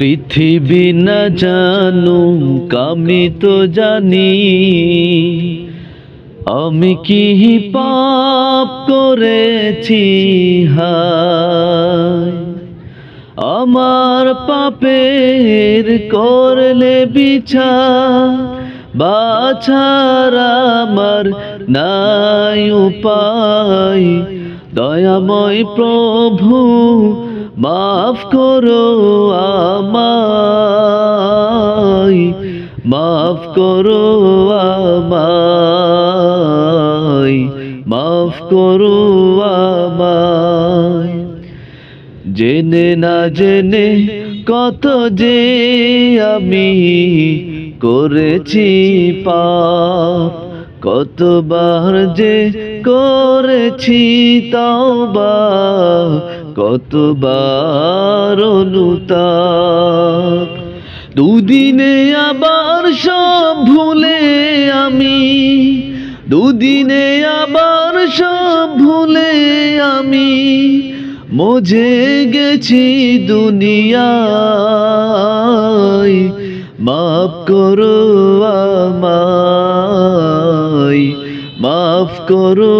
পৃথিবী না জানুক আমি তো জানি, আমি কি পাপ করেছি হায়। আমার পাপের করলে বিচার, বাছার আমার নাই উপায়। দয়াময় প্রভু মাফ করো আমায়, মাফ করো আমায়, মাফ করো আমায়। জেনে না জেনে কত যে আমি করেছি পাপ, কতবার যে করেছি তওবা, কতবার অনুতাপ। দুদিনে আবার সব ভুলে আমি, দুদিনে আবার সব ভুলে আমি মজে গেছি দুনিয়ায়। মাফ করো আমায়, মাফ করো